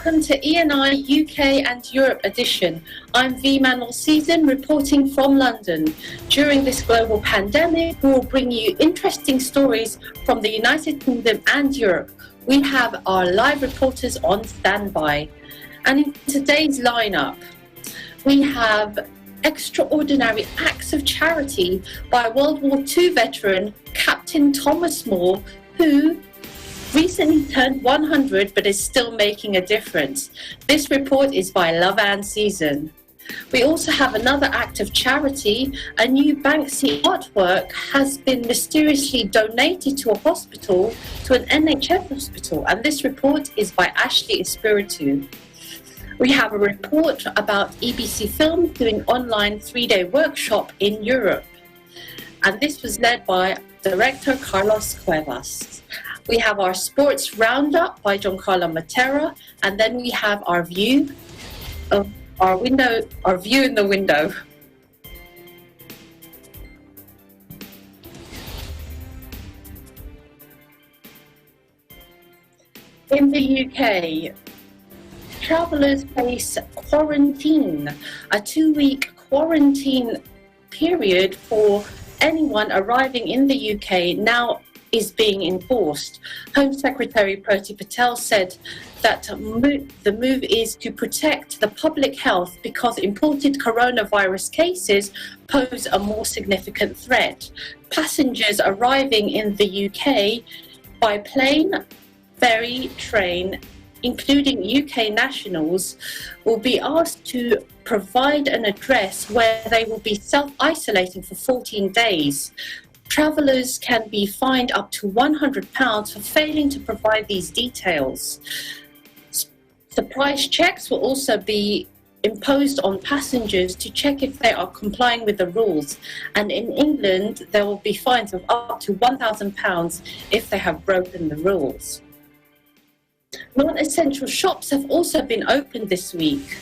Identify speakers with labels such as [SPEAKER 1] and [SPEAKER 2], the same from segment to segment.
[SPEAKER 1] Welcome to E&I UK and Europe edition. I'm V. Manuel Season reporting from London. During this global pandemic, we will bring you interesting stories from the United Kingdom and Europe. We have our live reporters on standby. And in today's lineup, we have extraordinary acts of charity by World War II veteran Captain Thomas Moore, who recently turned 100 but is still making a difference. This report is by Love and Season. We also have another act of charity. A new Banksy artwork has been mysteriously donated to a hospital, to an NHS hospital, and this report is by Ashley Espiritu. We have a report about EBC Film doing online 3-day workshop in Europe, and this was led by director Carlos Cuevas. We have our sports roundup by Giancarlo Matera, and then we have our view in the window. In the UK, travellers face quarantine, a 2-week quarantine period for anyone arriving in the UK now is being enforced. Home Secretary Priti Patel said that the move is to protect the public health because imported coronavirus cases pose a more significant threat. Passengers arriving in the UK by plane, ferry, train, including UK nationals, will be asked to provide an address where they will be self-isolating for 14 days. Travellers can be fined up to £100 for failing to provide these details. Surprise checks will also be imposed on passengers to check if they are complying with the rules. And in England, there will be fines of up to £1,000 if they have broken the rules. Non-essential shops have also been opened this week.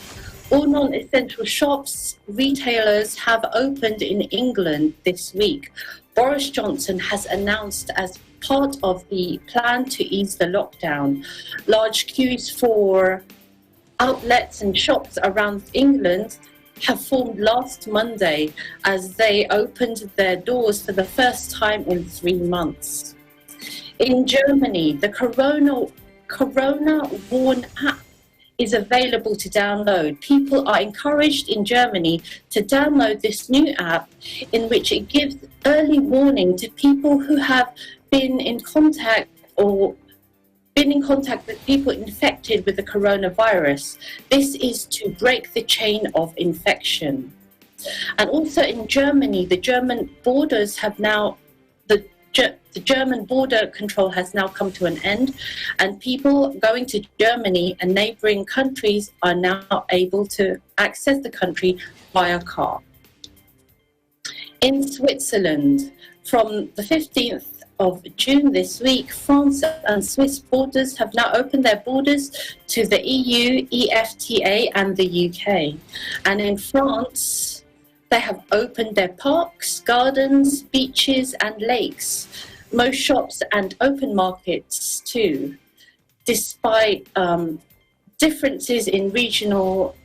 [SPEAKER 1] All non-essential shops, retailers have opened in England this week. Boris Johnson has announced as part of the plan to ease the lockdown. Large queues for outlets and shops around England have formed last Monday as they opened their doors for the first time in 3 months. In Germany, the Corona Warn app is available to download. People are encouraged in Germany to download this new app in which it gives early warning to people who have been in contact with people infected with the coronavirus. This is to break the chain of infection. And also in Germany, the German border control has now come to an end, and people going to Germany and neighbouring countries are now able to access the country via car. In Switzerland, from the 15th of June this week, France and Swiss borders have now opened their borders to the EU, EFTA and the UK. And in France, they have opened their parks, gardens, beaches and lakes. Most shops and open markets too, despite differences in regional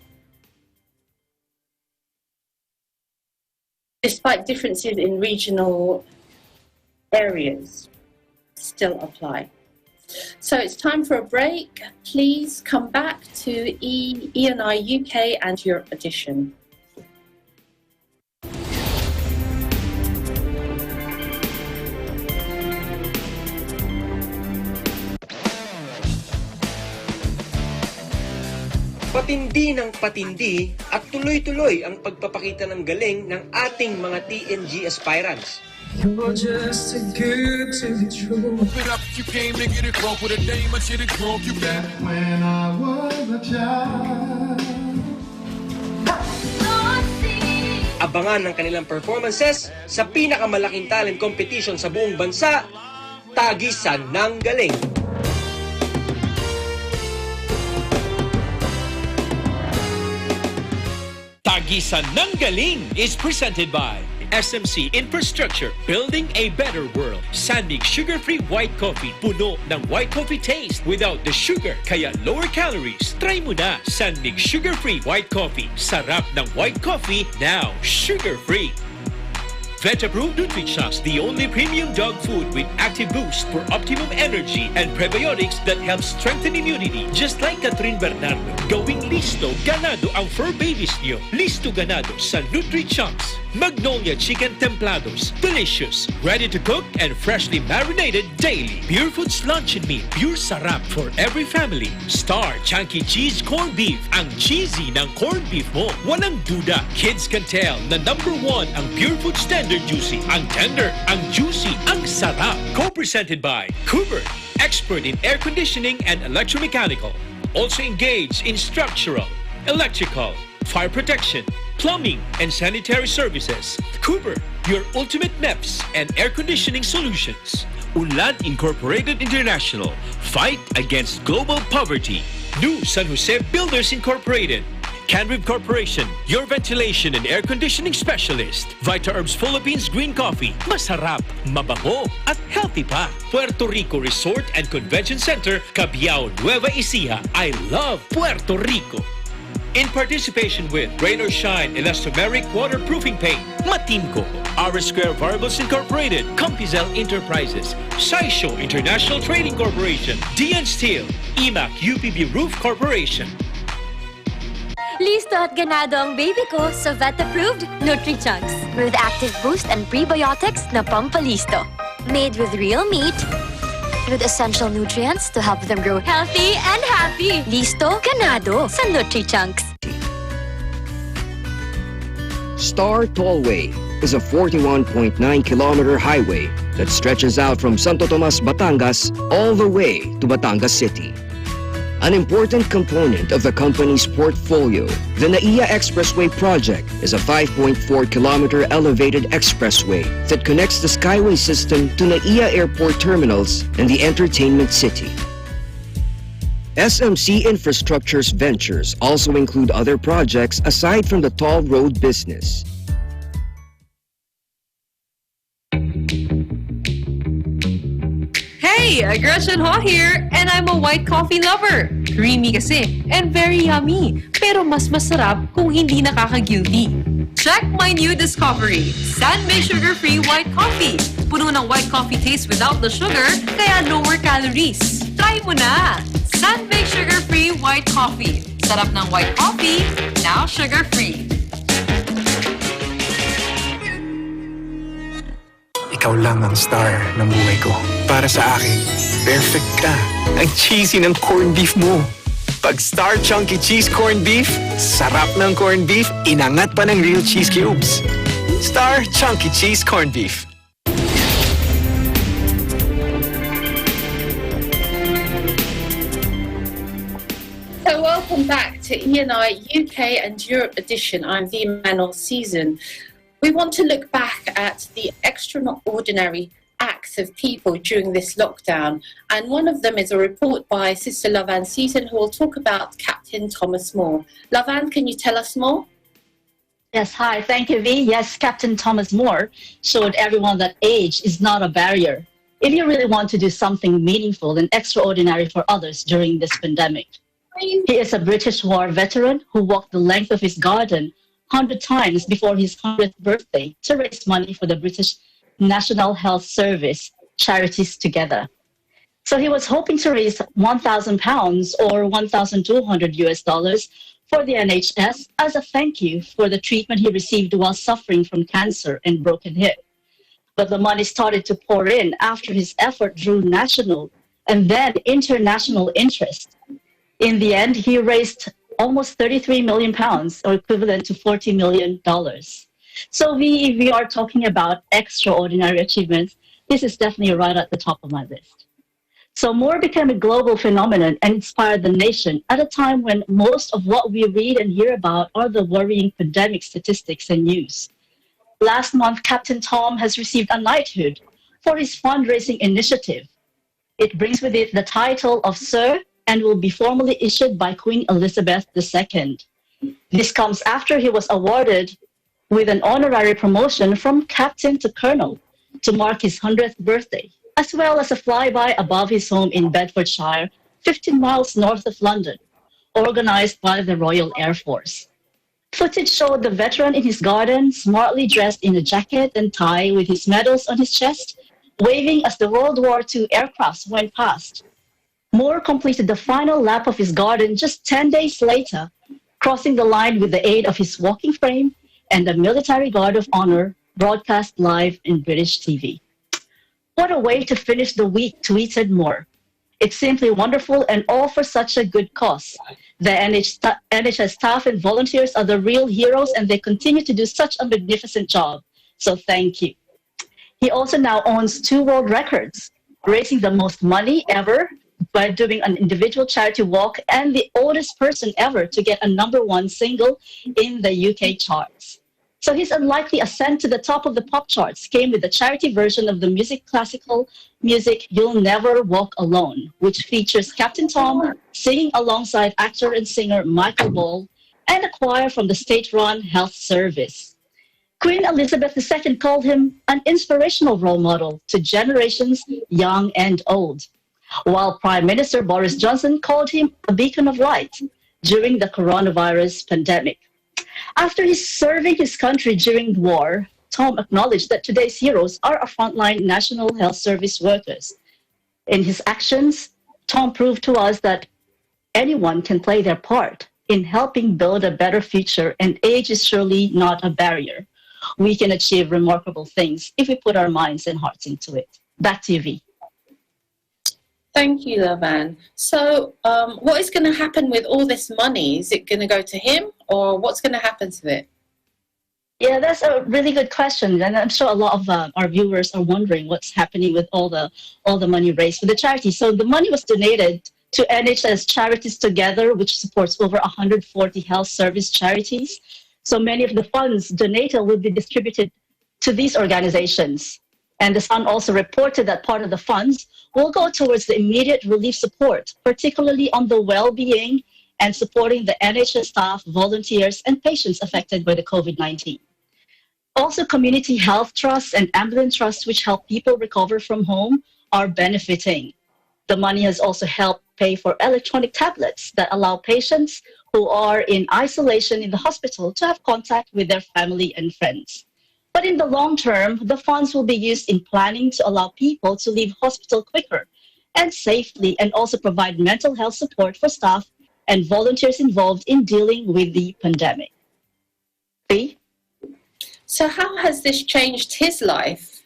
[SPEAKER 1] areas still apply. So it's time for a break. Please come back to E&I UK and Europe edition.
[SPEAKER 2] Patindi ng patindi at tuloy-tuloy ang pagpapakita ng galing ng ating mga TNG aspirants.
[SPEAKER 3] You're just too good to be true.
[SPEAKER 4] Open up, you came to get it broke with a dame, I should have broke you back.
[SPEAKER 3] When I was a child.
[SPEAKER 2] Abangan ng kanilang performances sa pinakamalaking talent competition sa buong bansa, Tagisan ng Galing.
[SPEAKER 5] Tagisan ng Galing is presented by SMC Infrastructure, building a better world. Sanmig sugar-free white coffee, puno ng white coffee taste without the sugar, kaya lower calories. Try mo na Sanmig sugar-free white coffee. Sarap ng white coffee, now sugar-free. Veg-approved Nutri-Chocs, the only premium dog food with active boost for optimum energy and prebiotics that help strengthen immunity. Just like Catherine Bernardo, gawing listo, ganado ang fur babies niyo. Listo ganado sa Nutri-Chocs. Magnolia Chicken Templados, delicious, ready to cook and freshly marinated daily. Pure Foods Luncheon Meat, pure sarap for every family. Star Chunky Cheese Corned Beef, ang cheesy ng corned beef mo. Walang duda, kids can tell na #1 ang Pure Foods Tender Juicy. Ang tender, ang juicy, ang sarap. Co-presented by Cooper, expert in air conditioning and electromechanical. Also engaged in structural, electrical, fire protection, plumbing, and sanitary services. Cooper, your ultimate MEPS and air conditioning solutions. Unlad Incorporated International, fight against global poverty. New San Jose Builders Incorporated. Canrib Corporation, your ventilation and air conditioning specialist. Vita Herbs Philippines Green Coffee. Masarap, mabango, at healthy pa. Puerto Rico Resort and Convention Center, Cabiao, Nueva Ecija. I love Puerto Rico. In participation with Rain or Shine Elastomeric Waterproofing Paint, Matimco, R Square Variables Incorporated, Compizel Enterprises, Saisho International Trading Corporation, DN Steel, IMAC UPB Roof Corporation.
[SPEAKER 6] Listo at ganado ang baby ko sa vet-approved Nutri-Chocs. With active boost and prebiotics na pampalisto. Made with real meat, with essential nutrients to help them grow healthy and happy. Listo, ganado sa Nutri-Chunks.
[SPEAKER 7] Star Tollway is a 41.9-kilometer highway that stretches out from Santo Tomas, Batangas all the way to Batangas City. An important component of the company's portfolio, the NAIA Expressway project is a 5.4-kilometer elevated expressway that connects the Skyway system to NAIA Airport terminals and the entertainment city. SMC Infrastructure's ventures also include other projects aside from the toll road business.
[SPEAKER 8] Hey, Aggression Hot here, and I'm a white coffee lover. Creamy kasi, and very yummy. Pero mas masarap kung hindi nakaka-guilty. Check my new discovery, Sanmig Sugar-Free White Coffee. Puno ng white coffee taste without the sugar, kaya lower calories. Try mo na! Sanmig Sugar-Free White Coffee. Sarap ng white coffee, now sugar-free.
[SPEAKER 3] Ikaw lang ang star ng buhay ko. Para sa akin, perfect ka. Ang cheesy ng corned beef mo. Pag Star Chunky Cheese Corned Beef, sarap ng corned beef, inangat pa ng real cheese cubes. Star Chunky Cheese Corned Beef.
[SPEAKER 1] So welcome back to E&I UK and Europe edition. I'm V-Man Season. We want to look back at the extraordinary acts of people during this lockdown, and one of them is a report by Sister Lavan Season, who will talk about Captain Thomas Moore. Lavan, can you tell us more?
[SPEAKER 9] Yes, hi, thank you, V. Yes, Captain Thomas Moore showed everyone that age is not a barrier if you really want to do something meaningful and extraordinary for others during this pandemic. He is a British war veteran who walked the length of his garden 100 times before his 100th birthday to raise money for the British National Health Service Charities Together. So he was hoping to raise £1,000 or $1,200 for the NHS as a thank you for the treatment he received while suffering from cancer and broken hip. But the money started to pour in after his effort drew national and then international interest. In the end, he raised almost £33 million, or equivalent to $40 million. So if we are talking about extraordinary achievements, this is definitely right at the top of my list. So Moore became a global phenomenon and inspired the nation at a time when most of what we read and hear about are the worrying pandemic statistics and news. Last month, Captain Tom has received a knighthood for his fundraising initiative. It brings with it the title of Sir and will be formally issued by Queen Elizabeth II. This comes after he was awarded with an honorary promotion from captain to colonel to mark his 100th birthday, as well as a flyby above his home in Bedfordshire, 15 miles north of London, organized by the Royal Air Force. Footage showed the veteran in his garden, smartly dressed in a jacket and tie with his medals on his chest, waving as the World War II aircrafts went past. Moore completed the final lap of his garden just 10 days later, crossing the line with the aid of his walking frame and the Military Guard of Honor, broadcast live in British TV. What a way to finish the week, tweeted Moore. It's simply wonderful and all for such a good cause. The NHS staff and volunteers are the real heroes and they continue to do such a magnificent job. So thank you. He also now owns 2 world records, raising the most money ever by doing an individual charity walk and the oldest person ever to get a #1 single in the UK charts. So his unlikely ascent to the top of the pop charts came with the charity version of the classical music You'll Never Walk Alone, which features Captain Tom singing alongside actor and singer Michael Ball and a choir from the state-run health service. Queen Elizabeth II called him an inspirational role model to generations young and old, while Prime Minister Boris Johnson called him a beacon of light during the coronavirus pandemic. After serving his country during the war, Tom acknowledged that today's heroes are our frontline National Health Service workers. In his actions, Tom proved to us that anyone can play their part in helping build a better future, and age is surely not a barrier. We can achieve remarkable things if we put our minds and hearts into it. Back to you, V.
[SPEAKER 1] Thank you, Lavan. So what is going to happen with all this money? Is it going to go to him or what's going to happen to it?
[SPEAKER 9] Yeah, that's a really good question. And I'm sure a lot of our viewers are wondering what's happening with all the money raised for the charity. So the money was donated to NHS Charities Together, which supports over 140 health service charities. So many of the funds donated will be distributed to these organizations. And the Sun also reported that part of the funds will go towards the immediate relief support, particularly on the well-being and supporting the NHS staff, volunteers, and patients affected by the COVID-19. Also, community health trusts and ambulance trusts, which help people recover from home, are benefiting. The money has also helped pay for electronic tablets that allow patients who are in isolation in the hospital to have contact with their family and friends. But in the long term, the funds will be used in planning to allow people to leave hospital quicker and safely, and also provide mental health support for staff and volunteers involved in dealing with the pandemic. B?
[SPEAKER 1] So how has this changed his life?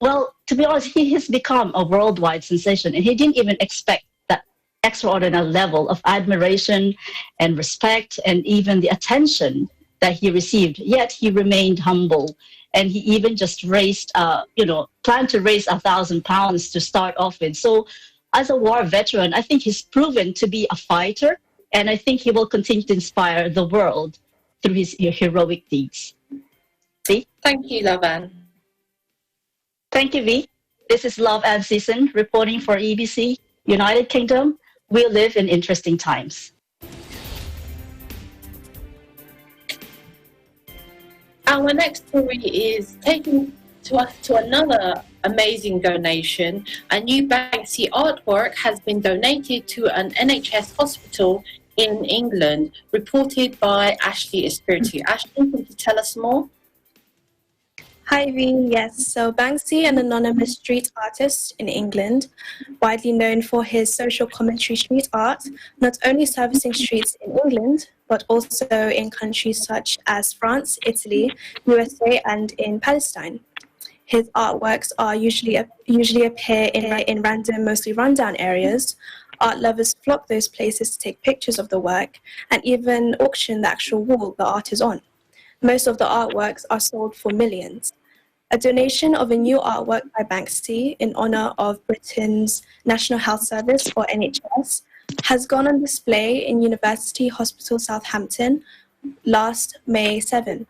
[SPEAKER 9] Well, to be honest, he has become a worldwide sensation, and he didn't even expect that extraordinary level of admiration and respect and even the attention that he received. Yet he remained humble, and he even just raised, planned to raise £1,000 to start off with. So as a war veteran, I think he's proven to be a fighter, and I think he will continue to inspire the world through his heroic deeds. V?
[SPEAKER 1] Thank you, Lavan.
[SPEAKER 9] Thank you, V. This is Love and Season reporting for EBC, United Kingdom. We live in interesting times.
[SPEAKER 1] Our next story is taking us to another amazing donation. A new Banksy artwork has been donated to an NHS hospital in England, reported by Ashley Espiritu. Ashley, can you tell us more?
[SPEAKER 10] Hi V, yes. So Banksy, an anonymous street artist in England, widely known for his social commentary street art, not only servicing streets in England, but also in countries such as France, Italy, USA, and in Palestine. His artworks are usually appear in random, mostly rundown areas. Art lovers flock those places to take pictures of the work and even auction the actual wall the art is on. Most of the artworks are sold for millions. A donation of a new artwork by Banksy in honour of Britain's National Health Service, or NHS, has gone on display in University Hospital Southampton last May 7,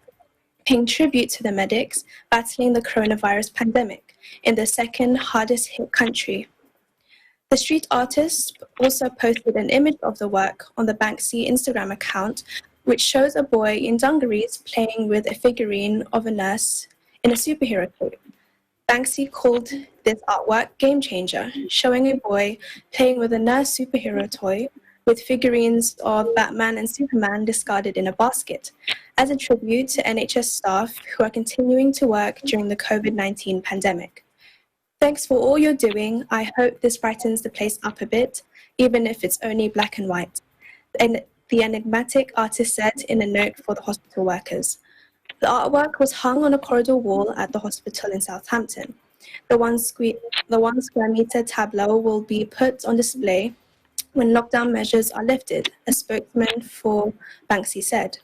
[SPEAKER 10] paying tribute to the medics battling the coronavirus pandemic in the second hardest hit country. The street artist also posted an image of the work on the Banksy Instagram account which shows a boy in dungarees playing with a figurine of a nurse in a superhero coat. Banksy called this artwork Game Changer, showing a boy playing with a nurse superhero toy with figurines of Batman and Superman discarded in a basket, as a tribute to NHS staff who are continuing to work during the COVID-19 pandemic. Thanks for all you're doing. I hope this brightens the place up a bit, even if it's only black and white. And the enigmatic artist said in a note for the hospital workers. The artwork was hung on a corridor wall at the hospital in Southampton. The one square meter tableau will be put on display when lockdown measures are lifted, a spokesman for Banksy said.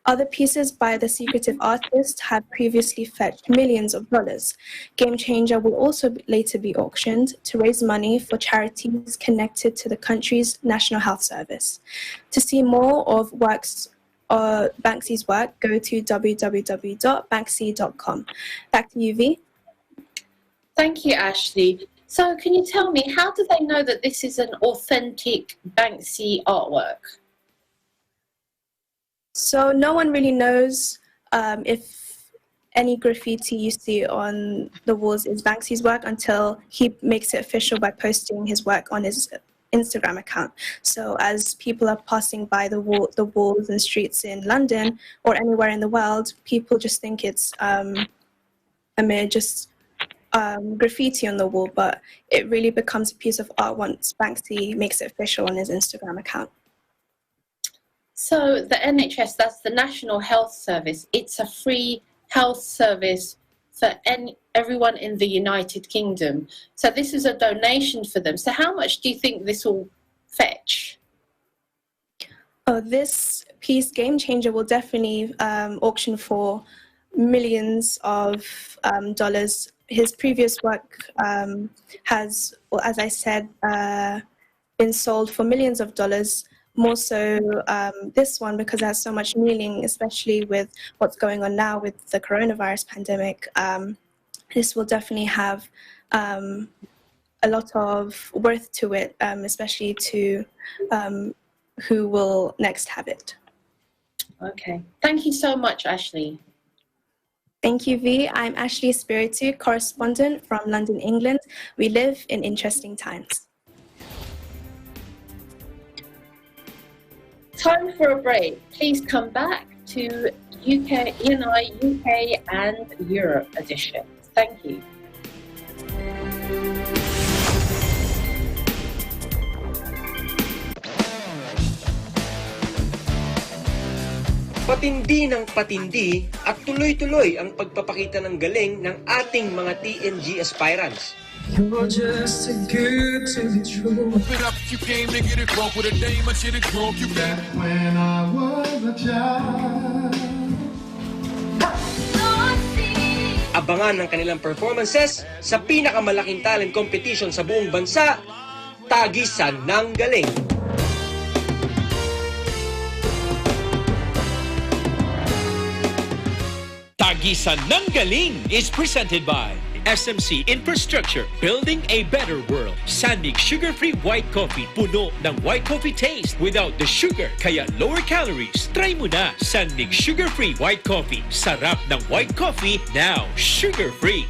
[SPEAKER 10] Other pieces by the secretive artist have previously fetched millions of dollars. Game Changer will also later be auctioned to raise money for charities connected to the country's National Health Service. To see more of Banksy's work, go to www.banksy.com. Back to you, V.
[SPEAKER 1] Thank you, Ashley. So can you tell me, how do they know that this is an authentic Banksy artwork?
[SPEAKER 10] So no one really knows if any graffiti you see on the walls is Banksy's work until he makes it official by posting his work on his Instagram account. So as people are passing by the walls and streets in London or anywhere in the world, people just think it's graffiti on the wall, but it really becomes a piece of art once Banksy makes it official on his Instagram account.
[SPEAKER 1] So the NHS, that's the National Health Service, it's a free health service for everyone in the United Kingdom. So this is a donation for them. So how much do you think this will fetch?
[SPEAKER 10] Oh, this piece, Game Changer, will definitely auction for millions of dollars. His previous work has, well, as I said, been sold for millions of dollars. More so this one because it has so much meaning, especially with what's going on now with the coronavirus pandemic. This will definitely have a lot of worth to it, especially to who will next have it.
[SPEAKER 1] Okay. Thank you so much, Ashley.
[SPEAKER 10] Thank you, V. I'm Ashley Espiritu, correspondent from London, England. We live in interesting times.
[SPEAKER 1] Time for a break. Please come back to UK and Europe edition. Thank you.
[SPEAKER 2] Patindi ng patindi at tuloy-tuloy ang pagpapakita ng galing ng ating mga TNG aspirants.
[SPEAKER 4] You're just too good to be true. Open up, you came to get it drunk with a dame, and shit it drunk, you got it. When I was a child.
[SPEAKER 2] Abangan ng kanilang performances sa pinakamalaking talent competition sa buong bansa, Tagisan ng Galing.
[SPEAKER 5] Tagisan ng Galing is presented by SMC Infrastructure, building a better world. Sandig sugar-free white coffee, puno ng white coffee taste without the sugar, kaya lower calories. Try mo na Sandig sugar-free white coffee. Sarap ng white coffee, now sugar-free.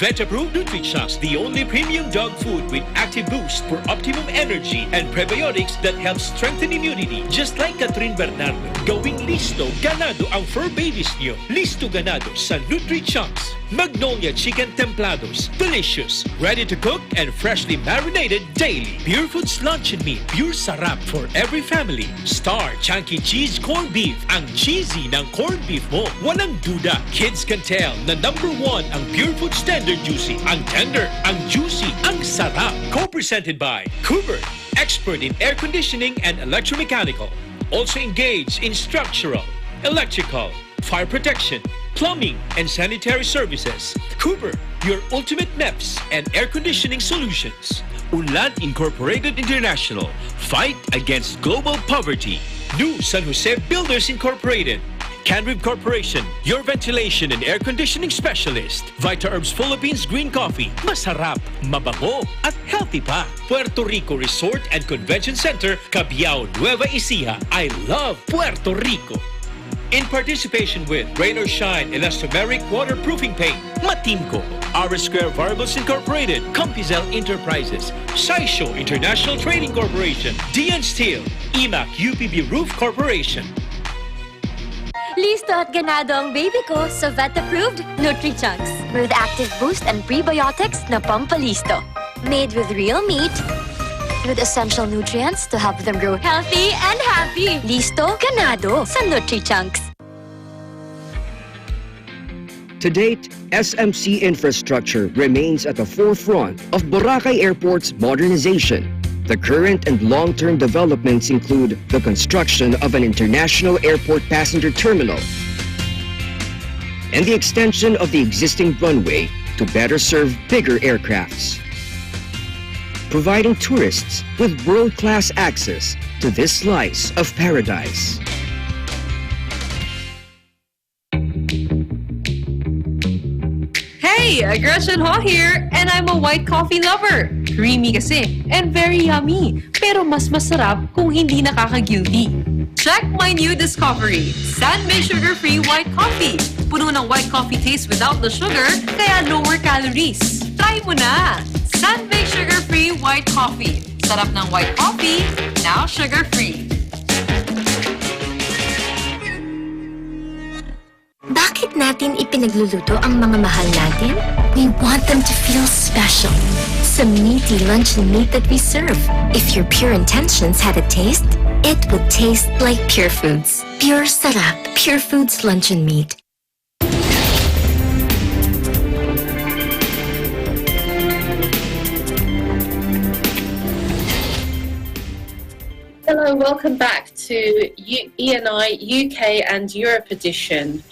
[SPEAKER 5] Vet-approved NutriChocs, the only premium dog food with active boost for optimum energy and prebiotics that help strengthen immunity. Just like Catherine Bernardo, gawing listo, ganado ang fur babies niyo. Listo ganado sa NutriChocs. Magnolia Chicken Templados, delicious, ready to cook and freshly marinated daily. Pure Foods Luncheon Meat, pure sarap for every family. Star Chunky Cheese Corned Beef, ang cheesy ng corned beef mo. Walang duda, kids can tell na #1 ang Pure Foods Tender Juicy. Ang tender, ang juicy, ang sarap. Co-presented by Cooper, expert in air conditioning and electromechanical. Also engaged in structural, electrical, fire protection, plumbing, and sanitary services. Cooper, your ultimate MEPS and air conditioning solutions. Unlad Incorporated International, fight against global poverty. New San Jose Builders Incorporated, Canrib Corporation, your ventilation and air conditioning specialist. VitaHerbs Philippines Green Coffee. Masarap, mabango, at healthy pa. Puerto Rico Resort and Convention Center, Cabiao, Nueva Ecija. I love Puerto Rico. In participation with Rain or Shine Elastomeric Waterproofing Paint, Matimco, R Square Variables Incorporated, Compizel Enterprises, Saisho International Trading Corporation, DN Steel, IMAC UPB Roof Corporation.
[SPEAKER 6] Listo at ganado ang baby ko sa vet-approved Nutri-Chunks with active boost and prebiotics na pampalisto. Made with real meat, with essential nutrients to help them grow healthy and happy. Listo, ganado sa Nutri-Chunks.
[SPEAKER 7] To date, SMC infrastructure remains at the forefront of Boracay Airport's modernization. The current and long-term developments include the construction of an international airport passenger terminal and the extension of the existing runway to better serve bigger aircrafts, providing tourists with world-class access to this slice of paradise.
[SPEAKER 8] Hey, Aggression Ho here, and I'm a white coffee lover. Creamy kasi, and very yummy. Pero mas masarap kung hindi nakaka-guilty. Check my new discovery, Sandwich Sugar-Free White Coffee. Puno ng white coffee taste without the sugar, kaya lower calories. Try mo na! Sandwich Sugar-Free White Coffee. Sarap ng white coffee, now sugar-free.
[SPEAKER 6] Bakit natin ipinagluluto ang mga mahal natin? We want them to feel special. Sa meaty luncheon meat that we serve. If your pure intentions had a taste, it would taste like Pure Foods. Pure sarap, Pure Foods luncheon meat.
[SPEAKER 1] Hello, welcome back to ENI UK and Europe edition.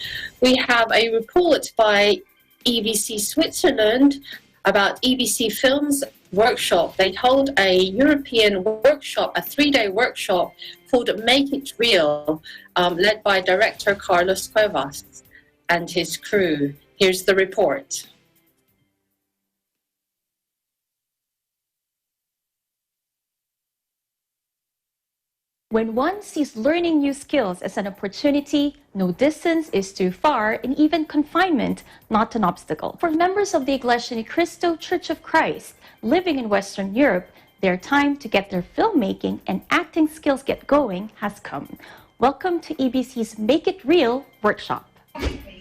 [SPEAKER 1] We have a report by EBC Switzerland about EBC Films workshop. They hold a European workshop, a 3-day workshop called Make It Real, led by director Carlos Cuevas and his crew. Here's the report.
[SPEAKER 11] When one sees learning new skills as an opportunity, no distance is too far, and even confinement not an obstacle. For members of the Iglesia Ni Cristo Church of Christ living in Western Europe, their time to get their filmmaking and acting skills get going has come. Welcome to EBC's Make It Real workshop.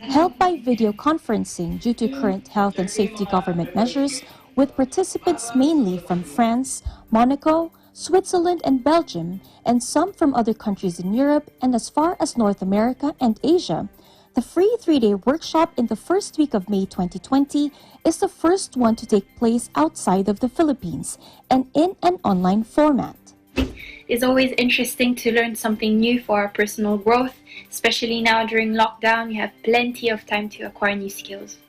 [SPEAKER 11] Held by video conferencing due to current health and safety government measures, with participants mainly from France, Monaco, Switzerland and Belgium, and some from other countries in Europe and as far as North America and Asia. The free 3-day workshop in the first week of May 2020 is the first one to take place outside of the Philippines and in an online format.
[SPEAKER 12] It's always interesting to learn something new for our personal growth, especially now during lockdown. You have plenty of time to acquire new skills.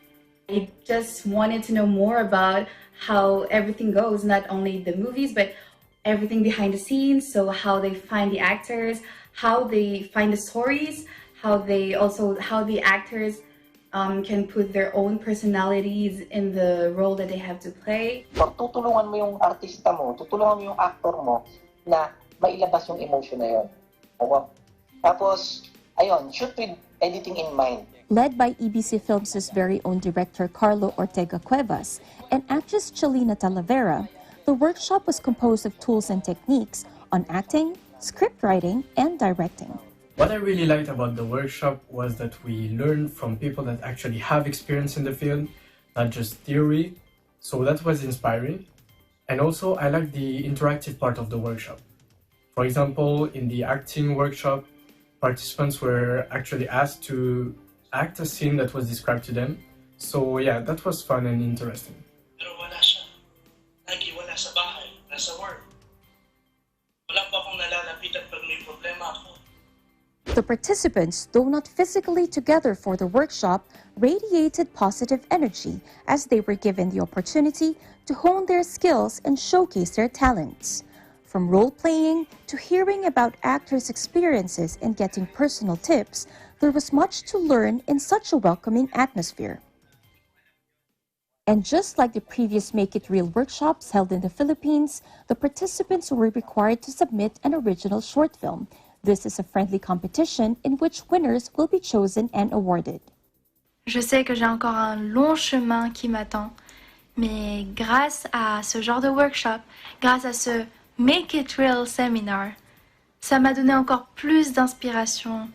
[SPEAKER 13] I just wanted to know more about how everything goes, not only the movies, but everything behind the scenes. So how they find the actors, how they find the stories, how the actors can put their own personalities in the role that they have to play.
[SPEAKER 14] Pag tutulungan mo yung artista mo, tutulungan mo yung actor mo na mailabas yung emotion na yun. Tapos, ayun, shoot with editing in mind.
[SPEAKER 11] Led by EBC Films' very own director Carlo Ortega Cuevas and actress Chelina Talavera, the workshop was composed of tools and techniques on acting, script writing, and directing.
[SPEAKER 15] What I really liked about the workshop was that we learned from people that actually have experience in the field, not just theory. So that was inspiring. And also, I liked the interactive part of the workshop. For example, in the acting workshop, participants were actually asked to act a scene that was described to them. So yeah, that was fun and interesting.
[SPEAKER 16] Pero wala siya. Lagi wala sa bahay, nasa work. Wala pa akong nalalapitan pag may problema ako.
[SPEAKER 11] The participants, though not physically together for the workshop, radiated positive energy as they were given the opportunity to hone their skills and showcase their talents. From role-playing to hearing about actors' experiences and getting personal tips, there was much to learn in such a welcoming atmosphere. And just like the previous Make It Real workshops held in the Philippines, the participants were required to submit an original short film. This is a friendly competition in which winners will be chosen and awarded.
[SPEAKER 17] Je sais que j'ai encore un long chemin qui m'attend, mais grâce à ce genre de workshop, grâce à ce Make It Real seminar, ça m'a donné encore plus d'inspiration,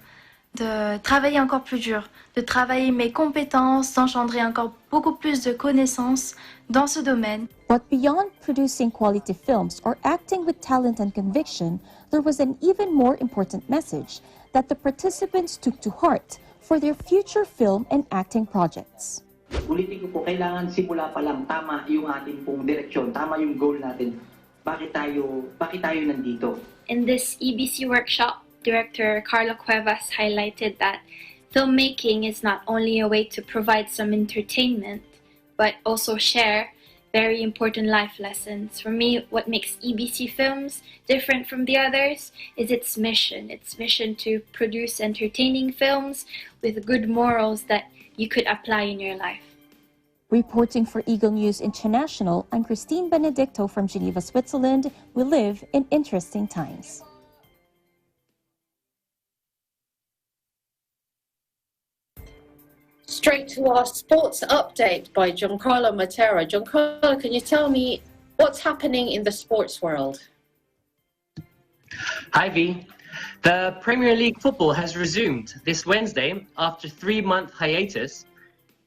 [SPEAKER 17] de travailler encore plus dur, de travailler mes compétences, d'engendrer encore beaucoup plus de connaissances dans ce domaine.
[SPEAKER 11] But beyond producing quality films or acting with talent and conviction, there was an even more important message that the participants took to heart for their future film and acting projects.
[SPEAKER 18] Ulitin ko po, kailangan simula pa lang tama yung ating pong direksyon, tama yung goal natin. Bakit tayo nandito?
[SPEAKER 12] In this EBC workshop, Director Carlo Cuevas highlighted that filmmaking is not only a way to provide some entertainment, but also share very important life lessons. For me, what makes EBC films different from the others is its mission. Its mission to produce entertaining films with good morals that you could apply in your life.
[SPEAKER 11] Reporting for Eagle News International, I'm Christine Benedicto from Geneva, Switzerland. We live in interesting times.
[SPEAKER 1] Straight to our sports update by Giancarlo Matera. Giancarlo, can you tell me what's happening in the sports world?
[SPEAKER 19] Hi, V. The Premier League football has resumed this Wednesday after a 3-month hiatus,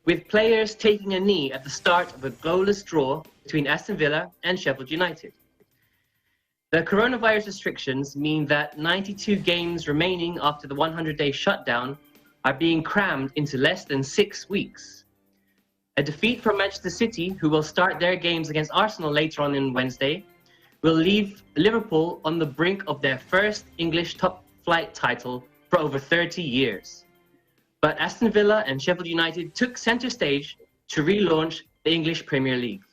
[SPEAKER 19] with players taking a knee at the start of a goalless draw between Aston Villa and Sheffield United. The coronavirus restrictions mean that 92 games remaining after the 100-day shutdown are being crammed into less than 6 weeks. A defeat from Manchester City, who will start their games against Arsenal later on Wednesday, will leave Liverpool on the brink of their first English top-flight title for over 30 years. But Aston Villa and Sheffield United took centre stage to relaunch the English Premier League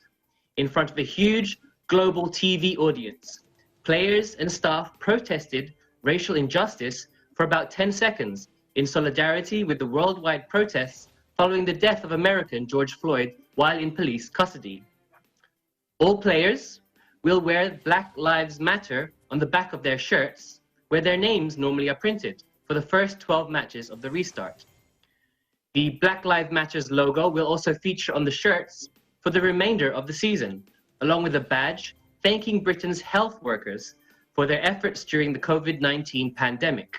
[SPEAKER 19] in front of a huge global TV audience. Players and staff protested racial injustice for about 10 seconds in solidarity with the worldwide protests following the death of American George Floyd while in police custody. All players will wear Black Lives Matter on the back of their shirts, where their names normally are printed, for the first 12 matches of the restart. The Black Lives Matter logo will also feature on the shirts for the remainder of the season, along with a badge thanking Britain's health workers for their efforts during the COVID-19 pandemic.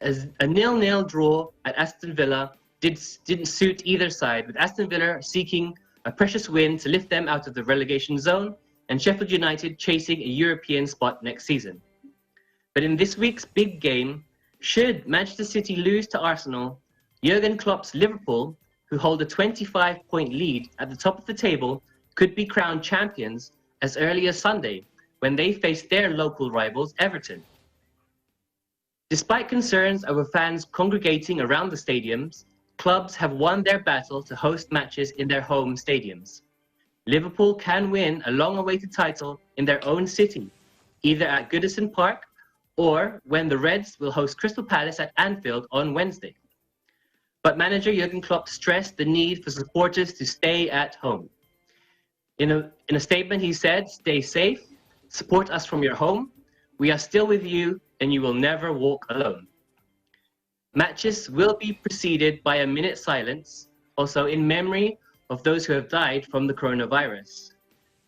[SPEAKER 19] As a 0-0 draw at Aston Villa didn't suit either side, with Aston Villa seeking a precious win to lift them out of the relegation zone and Sheffield United chasing a European spot next season. But in this week's big game, should Manchester City lose to Arsenal, Jurgen Klopp's Liverpool, who hold a 25-point lead at the top of the table, could be crowned champions as early as Sunday, when they face their local rivals, Everton. Despite concerns over fans congregating around the stadiums, clubs have won their battle to host matches in their home stadiums. Liverpool can win a long-awaited title in their own city, either at Goodison Park or when the Reds will host Crystal Palace at Anfield on Wednesday. But manager Jurgen Klopp stressed the need for supporters to stay at home. In a statement, he said, "Stay safe, support us from your home. We are still with you, and you will never walk alone." Matches will be preceded by a minute silence, also in memory of those who have died from the coronavirus.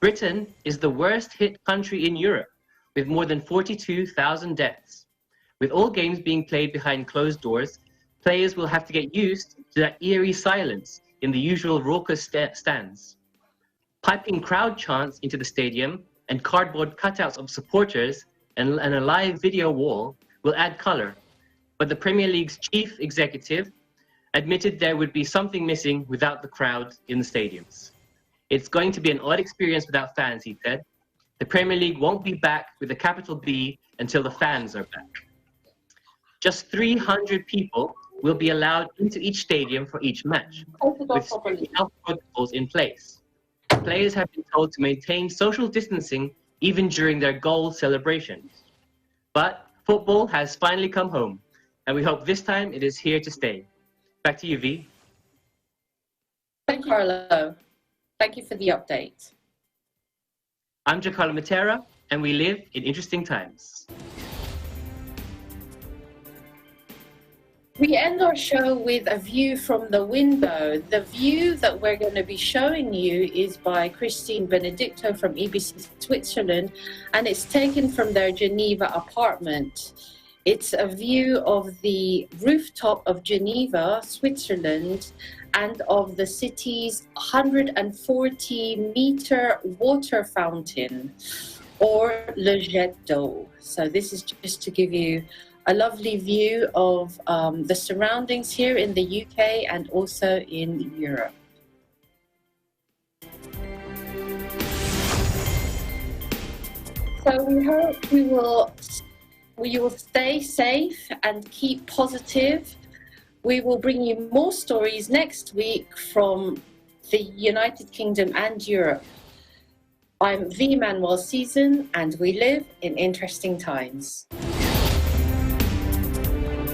[SPEAKER 19] Britain is the worst hit country in Europe, with more than 42,000 deaths. With all games being played behind closed doors, players will have to get used to that eerie silence in the usual raucous stands. Piping crowd chants into the stadium and cardboard cutouts of supporters and a live video wall will add color, but the Premier League's chief executive admitted there would be something missing without the crowd in the stadiums. "It's going to be an odd experience without fans," he said. "The Premier League won't be back with a capital B until the fans are back." Just 300 people will be allowed into each stadium for each match, with strict health protocols in place. Players have been told to maintain social distancing even during their goal celebrations. But football has finally come home, and we hope this time it is here to stay. Back to you, V.
[SPEAKER 1] Thank you, Carlo. Thank you for the update.
[SPEAKER 19] I'm Giancarlo Matera, and we live in interesting times.
[SPEAKER 1] We end our show with a view from the window. The view that we're going to be showing you is by Christine Benedicto from EBC Switzerland, and it's taken from their Geneva apartment. It's a view of the rooftop of Geneva, Switzerland, and of the city's 140-meter water fountain, or Le Jet d'eau. So this is just to give you a lovely view of the surroundings here in the UK and also in Europe. So we hope you will stay safe and keep positive. We will bring you more stories next week from the United Kingdom and Europe. I'm V. Manuel Season, and we live in interesting times.